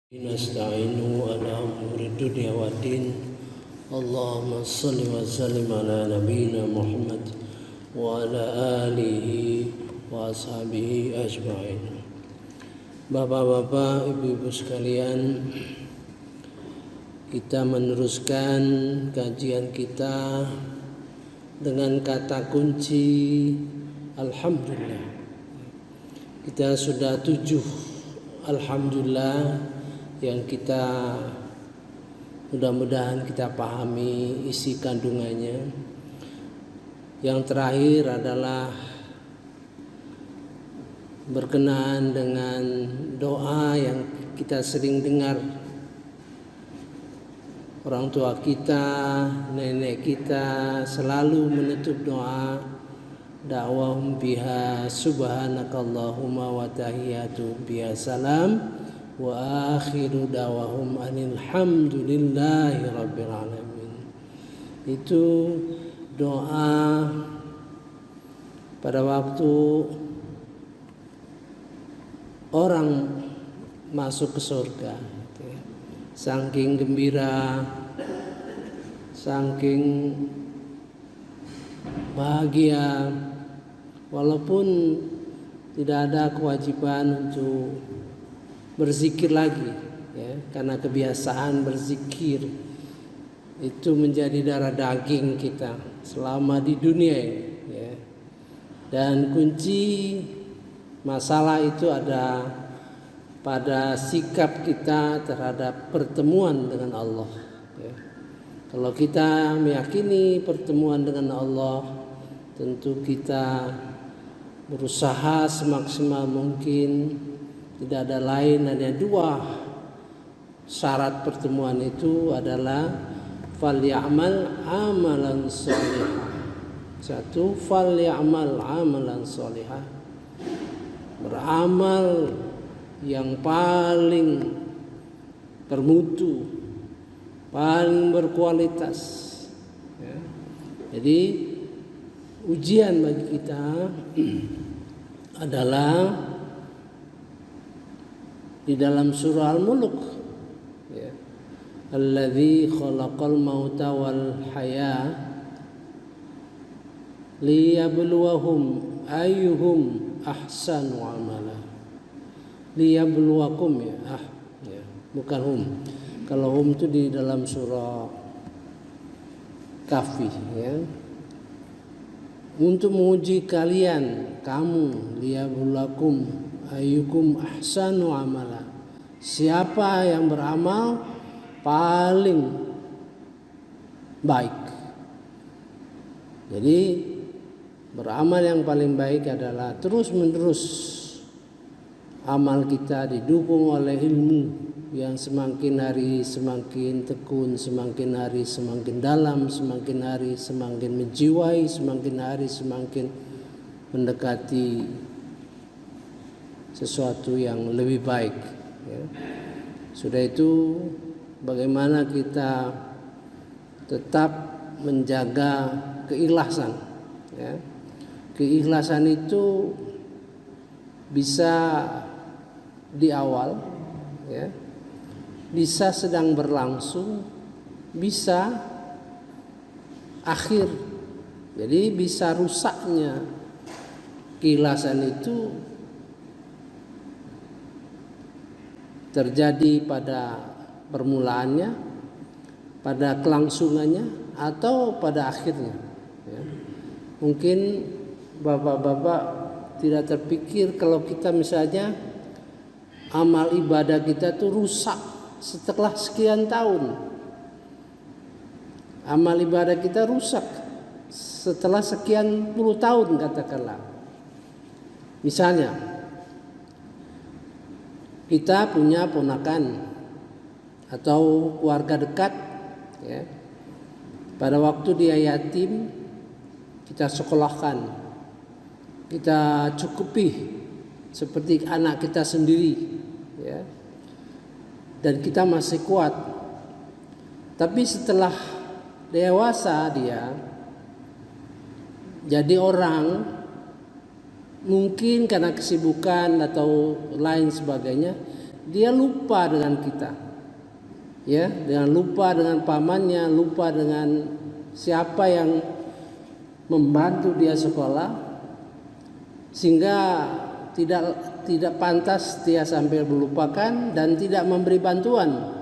Nasta'inu ala umuri dunia wa din. Allahumma salli wa sallim ala nabiyyina Muhammad wa ala alihi wa ashabihi ajma'in. Bapak-bapak, ibu-ibu sekalian, kita meneruskan kajian kita dengan kata kunci Alhamdulillah. Kita sudah 7 Alhamdulillah yang kita mudah-mudahan kita pahami isi kandungannya. Yang terakhir adalah berkenaan dengan doa yang kita sering dengar orang tua kita, nenek kita selalu menutup doa, da'wahum biha subhanakallahumma wa tahiyatu biha salam wa akhiru da'wahum alhamdulillahi rabbil alamin. Itu doa pada waktu orang masuk ke surga. Saking gembira, saking bahagia, walaupun tidak ada kewajiban untuk berzikir lagi, ya, karena kebiasaan berzikir itu menjadi darah daging kita selama di dunia ini, ya. Dan kunci masalah itu ada pada sikap kita terhadap pertemuan dengan Allah, ya. Kalau kita meyakini pertemuan dengan Allah, tentu kita berusaha semaksimal mungkin. Tidak ada lain, hanya 2 syarat pertemuan itu adalah falyamal amalan sholihah. 1, falyamal amalan sholihah, beramal yang paling bermutu, paling berkualitas, ya. Jadi ujian bagi kita adalah di dalam surah Al-Mulk, ya, alladzi khalaqal mauta wal haya liyabluwahum ayyuhum ahsanu amala. Liyabluwakum, ya, ya, bukan hum. Kalau hum itu di dalam surah Kahfi, ya. Untuk menguji kalian, kamu, liyabluwakum ayyukum ahsanu amala. Siapa yang beramal paling baik. Jadi beramal yang paling baik adalah terus-menerus amal kita didukung oleh ilmu yang semakin hari semakin tekun, semakin hari semakin dalam, semakin hari semakin menjiwai, semakin hari semakin mendekati sesuatu yang lebih baik, ya. Sudah itu bagaimana kita tetap menjaga keikhlasan, ya. Keikhlasan itu bisa di awal, ya, bisa sedang berlangsung, bisa akhir. Jadi bisa rusaknya keikhlasan itu terjadi pada permulaannya, pada kelangsungannya, atau pada akhirnya, ya. Mungkin bapak-bapak tidak terpikir kalau kita misalnya amal ibadah kita tuh rusak setelah sekian tahun. Amal ibadah kita rusak setelah sekian puluh tahun, katakanlah. Misalnya kita punya ponakan atau keluarga dekat, ya. Pada waktu dia yatim, kita sekolahkan, kita cukupi seperti anak kita sendiri, ya. Dan kita masih kuat. Tapi setelah dewasa dia jadi orang, mungkin karena kesibukan atau lain sebagainya, dia lupa dengan kita, ya, dengan lupa dengan pamannya, lupa dengan siapa yang membantu dia sekolah, sehingga tidak pantas dia sampai melupakan dan tidak memberi bantuan,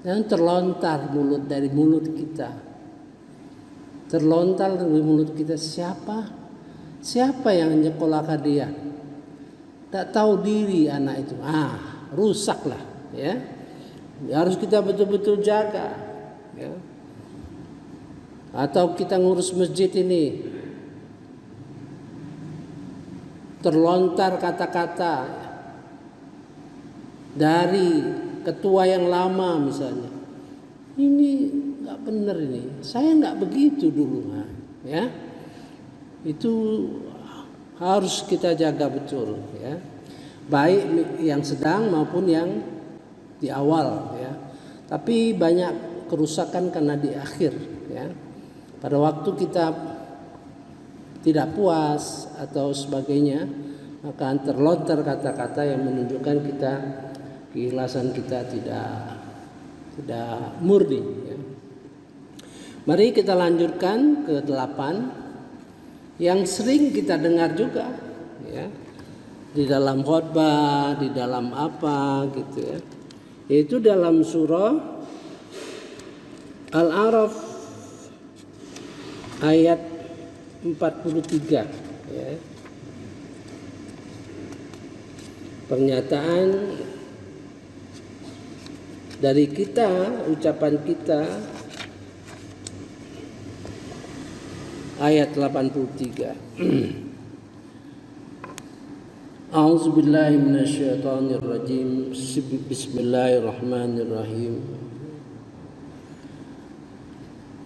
dan terlontar dari mulut kita, siapa yang menyekolahkan dia? Tak tahu diri anak itu, rusaklah, ya. Harus kita betul-betul jaga, ya. Atau kita ngurus masjid ini, terlontar kata-kata dari ketua yang lama misalnya, ini nggak benar, ini saya nggak begitu dulu, ya. Itu harus kita jaga betul, ya, baik yang sedang maupun yang di awal, ya. Tapi banyak kerusakan karena di akhir, ya. Pada waktu kita tidak puas atau sebagainya, maka terlontar kata-kata yang menunjukkan kita keikhlasan kita tidak murni, ya. Mari kita lanjutkan ke 8 yang sering kita dengar juga, ya, di dalam khotbah, di dalam apa gitu, ya, yaitu dalam surah Al-A'raf ayat 43, ya. Pernyataan dari kita, ucapan kita, ayat 83. A'udzubillahi minasyaitonirrajim. Bismillahirrahmanirrahim.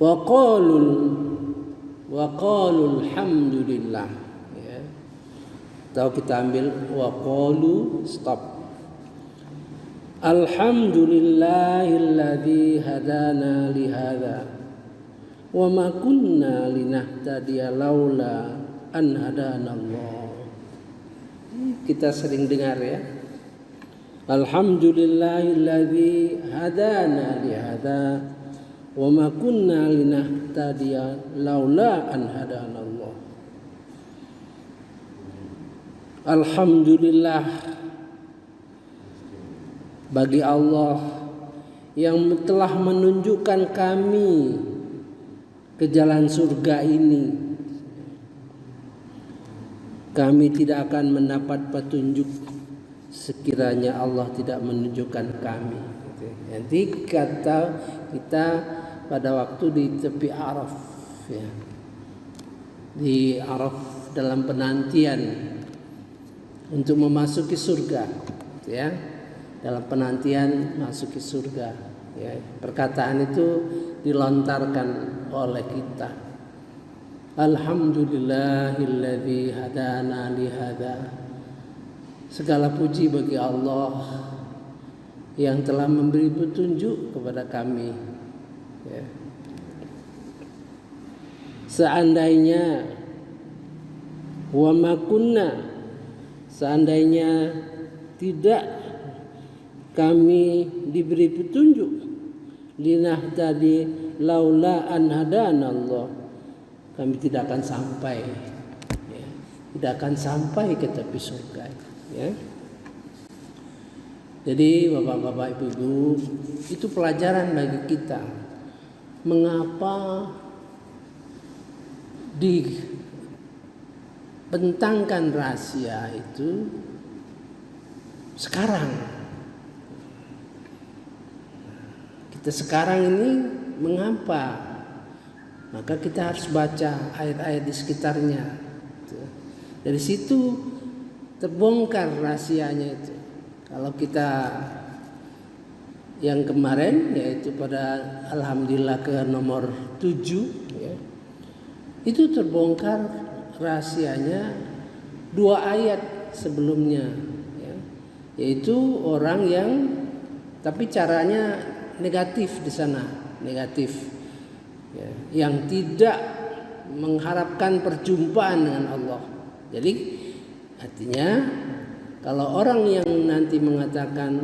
Wa qalu alhamdulillah, ya. Atau kita ambil wa qalu, stop. Alhamdulillahilladzi hadana li hadza wa ma kunna linahtadiya laula an hadanallah. Kita sering dengar, ya. Alhamdulillahilladzi hadana li hadza wa ma kunna linahtadiya laula an hadanallah. Alhamdulillah bagi Allah yang telah menunjukkan kami ke jalan surga ini. Kami tidak akan mendapat petunjuk sekiranya Allah tidak menunjukkan kami. Nanti kata kita pada waktu di tepi Araf, ya, di Araf dalam penantian untuk memasuki surga, ya, dalam penantian masuki surga, ya. Perkataan itu dilontarkan oleh kita. Alhamdulillahilladzi hadana li hadza. Segala puji bagi Allah yang telah memberi petunjuk kepada kami, ya. Seandainya wa ma kunna, seandainya tidak kami diberi petunjuk, linahtadi laula an hadanallah, kami tidak akan sampai, ya, tidak akan sampai ke tepi surga, ya. Jadi bapak-bapak, ibu-ibu, itu pelajaran bagi kita. Mengapa dibentangkan rahasia itu sekarang? Kita sekarang ini mengapa? Maka kita harus baca ayat-ayat di sekitarnya. Dari situ terbongkar rahasianya itu. Kalau kita yang kemarin, yaitu pada Alhamdulillah ke nomor 7, ya, itu terbongkar rahasianya 2 ayat sebelumnya, ya, yaitu orang yang, tapi caranya negatif di sana, negatif, ya, yang tidak mengharapkan perjumpaan dengan Allah. Jadi artinya Kalau orang yang nanti mengatakan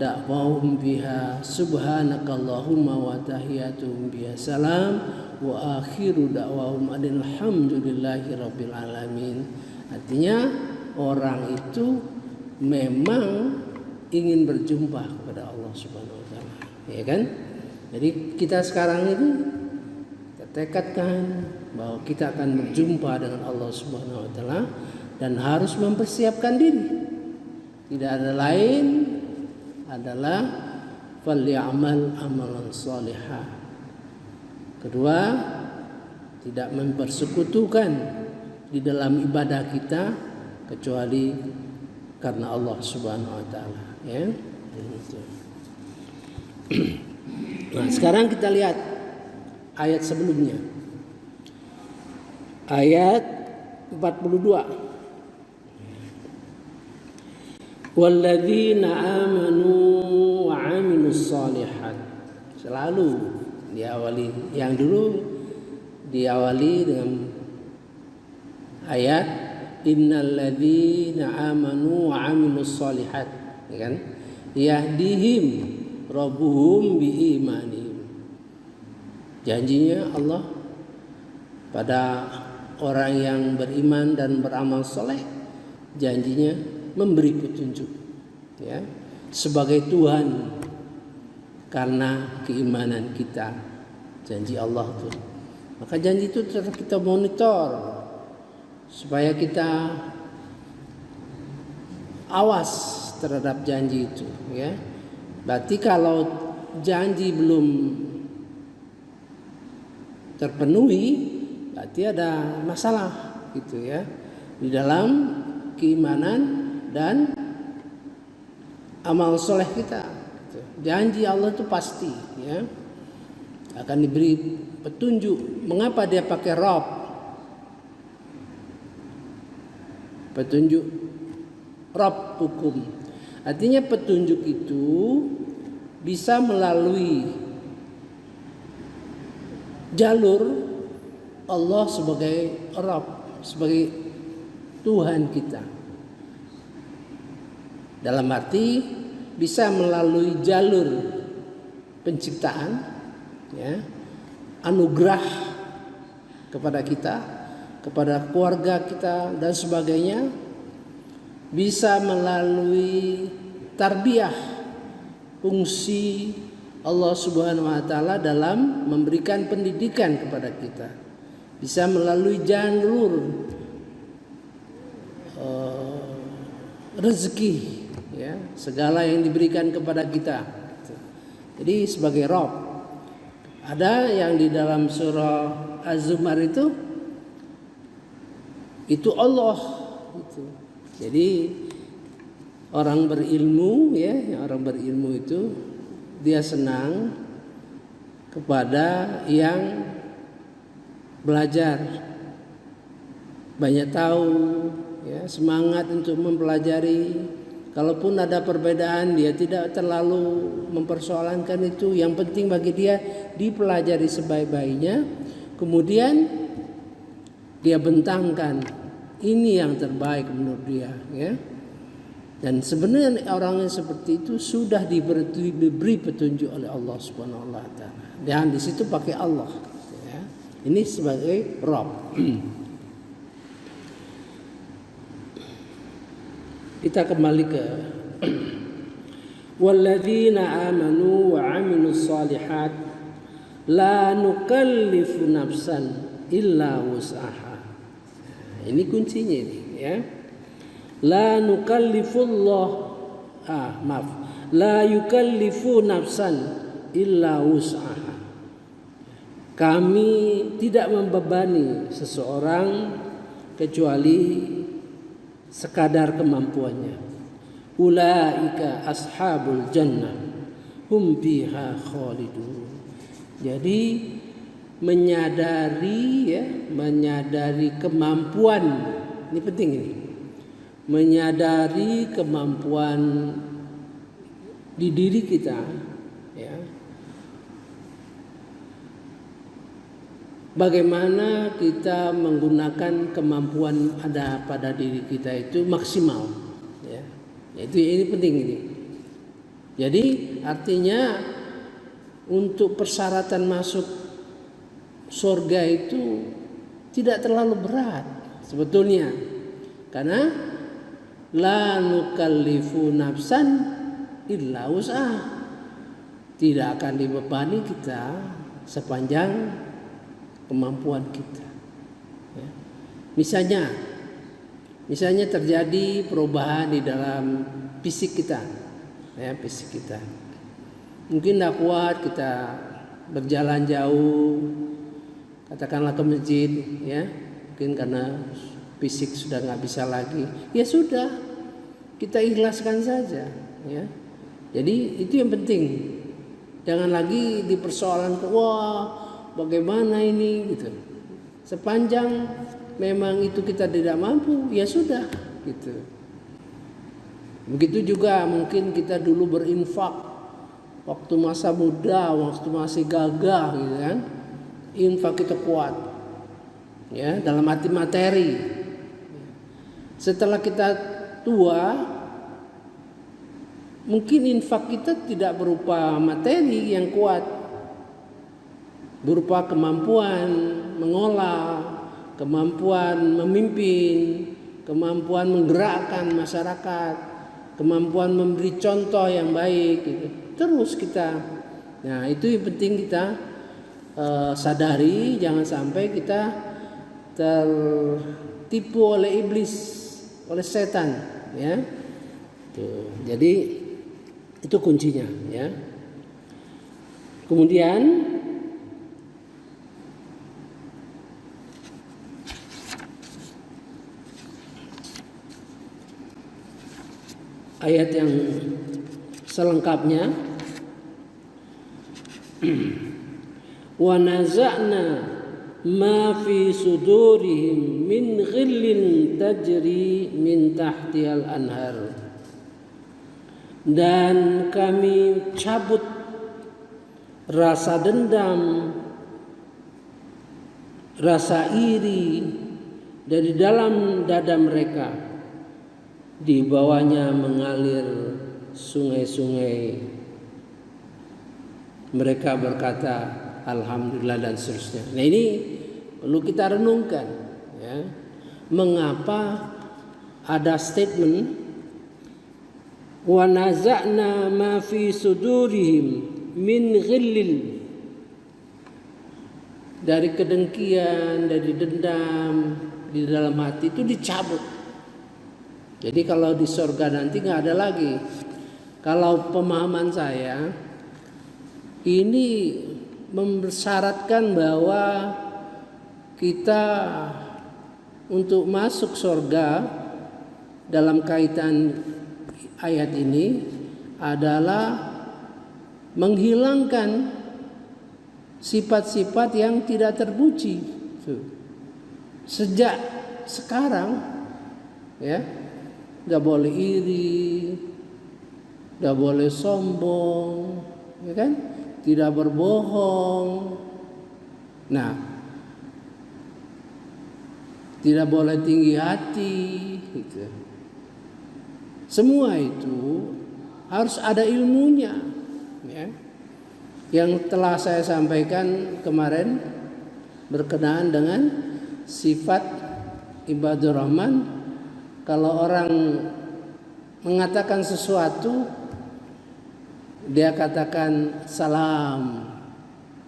da'wahum biha subhanakallahumma wa tahiyatuhum biha salam wa akhiru da'wahum alhamdulillahi rabbil alamin. Artinya orang itu memang ingin berjumpa kepada Allah Subhanahu wa taala, ya kan? Jadi kita sekarang itu kita tekadkan bahwa kita akan berjumpa dengan Allah Subhanahu wa taala dan harus mempersiapkan diri. Tidak ada lain adalah falyamal amalan salihah. Kedua, tidak mempersekutukan di dalam ibadah kita kecuali karena Allah Subhanahu wa taala, ya. Nah, sekarang kita lihat ayat sebelumnya. Ayat 42. Walladzina amanu wa 'amilus shalihat. Selalu diawali, yang dulu diawali dengan ayat innal ladzina amanu wa 'amilus shalihat, ya kan? Yahdihim rabbuhum biimanihim. Janjinya Allah pada orang yang beriman dan beramal soleh, janjinya memberi petunjuk, ya, sebagai Tuhan karena keimanan kita. Janji Allah itu, maka janji itu terus kita monitor supaya kita awas terhadap janji itu, ya. Berarti kalau janji belum terpenuhi, berarti ada masalah gitu, ya, di dalam keimanan dan amal soleh kita. Janji Allah itu pasti, ya, akan diberi petunjuk. Mengapa dia pakai Rabb? Petunjuk Rabb hukum. Artinya petunjuk itu bisa melalui jalur Allah sebagai Rabb, sebagai Tuhan kita. Dalam arti bisa melalui jalur penciptaan, ya, anugerah kepada kita, kepada keluarga kita dan sebagainya. Bisa melalui tarbiyah, fungsi Allah Subhanahu wa taala dalam memberikan pendidikan kepada kita. Bisa melalui jalur rezeki, ya, segala yang diberikan kepada kita. Jadi sebagai Rabb. Ada yang di dalam surah Az-Zumar itu Allah itu. Jadi orang berilmu, ya, orang berilmu itu dia senang kepada yang belajar, banyak tahu, ya, semangat untuk mempelajari. Kalaupun ada perbedaan, dia tidak terlalu mempersoalkan itu. Yang penting bagi dia dipelajari sebaik-baiknya. Kemudian dia bentangkan ini yang terbaik menurut dia, ya. Dan sebenarnya orang yang seperti itu sudah diberi petunjuk oleh Allah Subhanahu wa taala. Dan di situ pakai Allah, ya. Ini sebagai Rabb. Kita kembali ke walladzina amanu wa 'amilus shalihat la nukallifu nafsan illa wus'aha. Ini kuncinya ini, ya. La nukallifullah la yukallifu nafsan illa wus'aha. Kami tidak membebani seseorang kecuali sekadar kemampuannya. Ulaika ashabul jannah hum fiha khalidun. Jadi menyadari kemampuan, ini penting ini. Menyadari kemampuan di diri kita, ya. Bagaimana kita menggunakan kemampuan ada pada diri kita itu maksimal, ya. Itu ini penting ini. Jadi artinya untuk persyaratan masuk surga itu tidak terlalu berat sebetulnya, karena la nukallifu nafsan illa wus'ah, tidak akan dibebani kita sepanjang kemampuan kita. Ya. Misalnya terjadi perubahan di dalam fisik kita, ya, fisik kita. Mungkin tidak kuat kita berjalan jauh, katakanlah ke masjid, ya, mungkin karena fisik sudah nggak bisa lagi, ya sudah, kita ikhlaskan saja, ya. Jadi itu yang penting. Jangan lagi dipersoalkan, wah bagaimana ini gitu. Sepanjang memang itu kita tidak mampu, ya sudah gitu. Begitu juga mungkin kita dulu berinfak waktu masa muda, waktu masih gagah gitu kan. Infak kita kuat, ya, dalam arti materi. Setelah kita tua, mungkin infak kita tidak berupa materi yang kuat, berupa kemampuan mengolah, kemampuan memimpin, kemampuan menggerakkan masyarakat, kemampuan memberi contoh yang baik gitu. Terus kita, nah itu yang penting kita sadari, jangan sampai kita tertipu oleh iblis, oleh setan, ya. Tuh, jadi itu kuncinya, ya. Kemudian ayat yang selengkapnya, wa naza'na ma fi sudurihim min ghillin tajri min tahtihal anhar, dan kami cabut rasa dendam, rasa iri dari dalam dada mereka, di bawahnya mengalir sungai-sungai. Mereka berkata alhamdulillah dan seterusnya. Nah ini perlu kita renungkan, ya. Mengapa ada statement wa naza'na ma fi sudurihim min ghillil, dari kedengkian, dari dendam di dalam hati itu dicabut. Jadi kalau di surga nanti nggak ada lagi. Kalau pemahaman saya ini mensyaratkan bahwa kita untuk masuk surga dalam kaitan ayat ini adalah menghilangkan sifat-sifat yang tidak terpuji. Sejak sekarang, ya, nggak boleh iri, nggak boleh sombong, ya kan? Tidak berbohong. Nah, tidak boleh tinggi hati, gitu. Semua itu harus ada ilmunya, ya. Yang telah saya sampaikan kemarin berkenaan dengan sifat ibadur rahman. Kalau orang mengatakan sesuatu, dia katakan salam.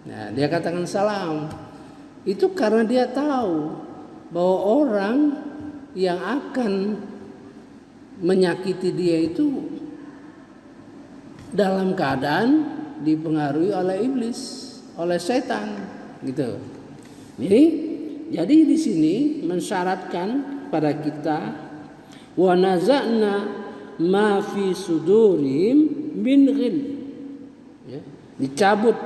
Nah, dia katakan salam. Itu karena dia tahu bahwa orang yang akan menyakiti dia itu dalam keadaan dipengaruhi oleh iblis, oleh setan, gitu. Jadi di sini mensyaratkan pada kita wa naza'na ma fi sudurihim min ghil, ya, dicabut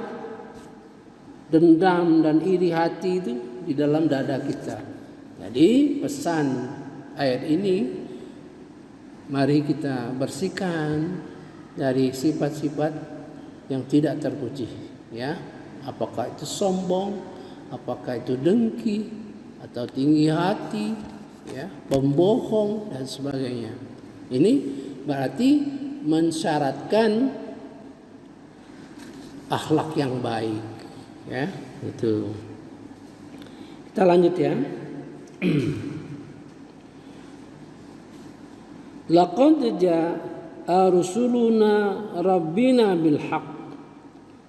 dendam dan iri hati itu di dalam dada kita. Jadi pesan ayat ini, mari kita bersihkan dari sifat-sifat yang tidak terpuji, ya. Apakah itu sombong, apakah itu dengki atau tinggi hati, ya, pembohong dan sebagainya. Ini berarti mensyaratkan akhlak yang baik, ya. Itu. Kita lanjut ya. Laqad jaa rusuluna rabbina bil haqq.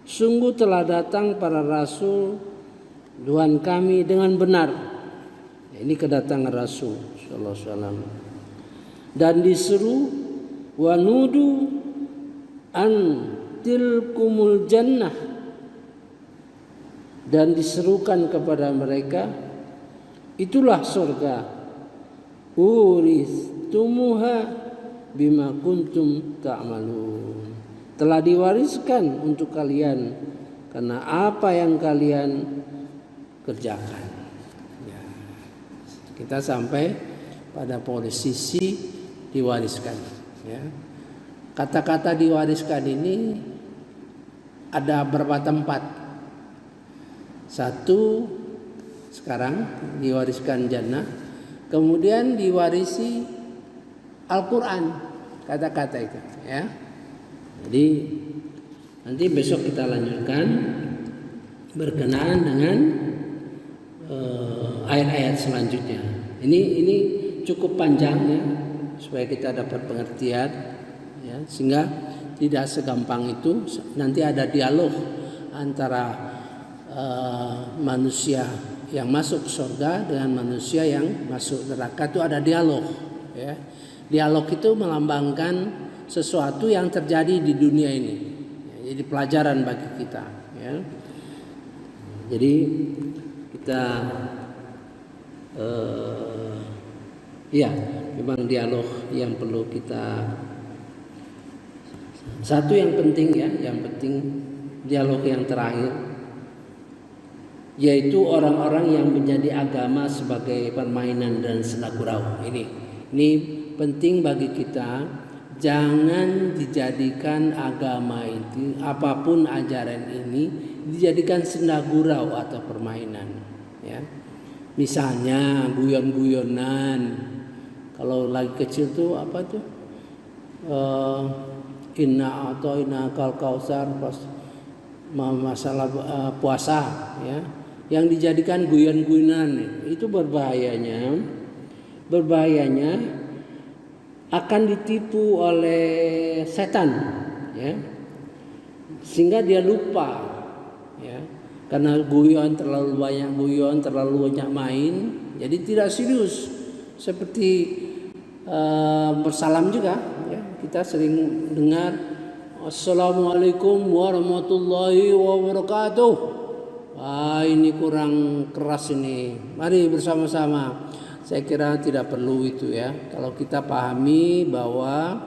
Sungguh telah datang para rasul Tuhan kami dengan benar. Ini kedatangan Rasul sallallahu alaihi wasallam. Dan diseru wa nudu an tilkumul jannah, dan diserukan kepada mereka, itulah surga, uristumuha bima kuntum ta'malun, telah diwariskan untuk kalian karena apa yang kalian kerjakan. Ya. Kita sampai pada posisi diwariskan, ya. Kata-kata diwariskan ini ada berapa tempat? Satu, sekarang diwariskan jannah, kemudian diwarisi Al-Quran, kata-kata itu, ya. Jadi nanti besok kita lanjutkan berkenaan dengan ayat-ayat selanjutnya. Ini cukup panjang ya, supaya kita dapat pengertian, ya, sehingga tidak segampang itu. Nanti ada dialog antara manusia yang masuk surga dengan manusia yang masuk neraka, itu ada dialog, ya. Dialog itu melambangkan sesuatu yang terjadi di dunia ini, ya, jadi pelajaran bagi kita, ya. Jadi kita ya memang dialog yang perlu kita. Satu yang penting ya, yang penting dialog yang terakhir, yaitu orang-orang yang menjadi agama sebagai permainan dan senda gurau. Ini penting bagi kita. Jangan dijadikan agama itu, apapun ajaran ini, dijadikan senda gurau atau permainan, ya. Misalnya guyon-guyonan. Kalau lagi kecil tuh apa tuh? Inna atau inna kal kausar pas masalah puasa, ya. Yang dijadikan guyon-guyonan itu berbahayanya akan ditipu oleh setan, ya, sehingga dia lupa, ya, karena guyon terlalu banyak main, jadi tidak serius. Seperti bersalam juga, ya, kita sering dengar Assalamualaikum warahmatullahi wabarakatuh. Ini kurang keras ini. Mari bersama-sama. Saya kira tidak perlu itu, ya. Kalau kita pahami bahwa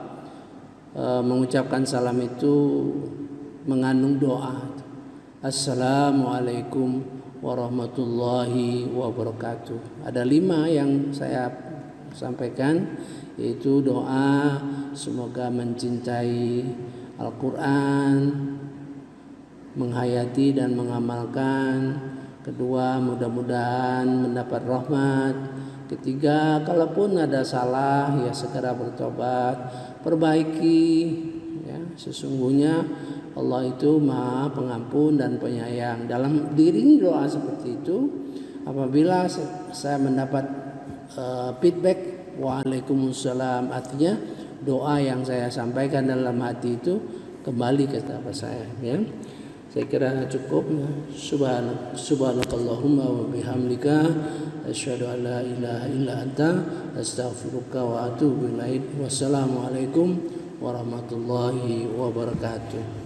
mengucapkan salam itu mengandung doa. Assalamualaikum warahmatullahi wabarakatuh. Ada 5 yang saya sampaikan, yaitu doa semoga mencintai Al-Quran, menghayati dan mengamalkan. Kedua, mudah-mudahan mendapat rahmat. Ketiga, kalaupun ada salah ya segera bertobat, perbaiki, ya. Sesungguhnya Allah itu Maha Pengampun dan Penyayang. Dalam diri doa seperti itu, apabila saya mendapat feedback, waalaikumsalam, artinya doa yang saya sampaikan dalam hati itu kembali ke saya, ya. Saya kira cukup. Subhanakallahumma wa bihamdika asyhadu an la ilaha illa anta astaghfiruka wa atubu ilaik. Wassalamualaikum warahmatullahi wabarakatuh.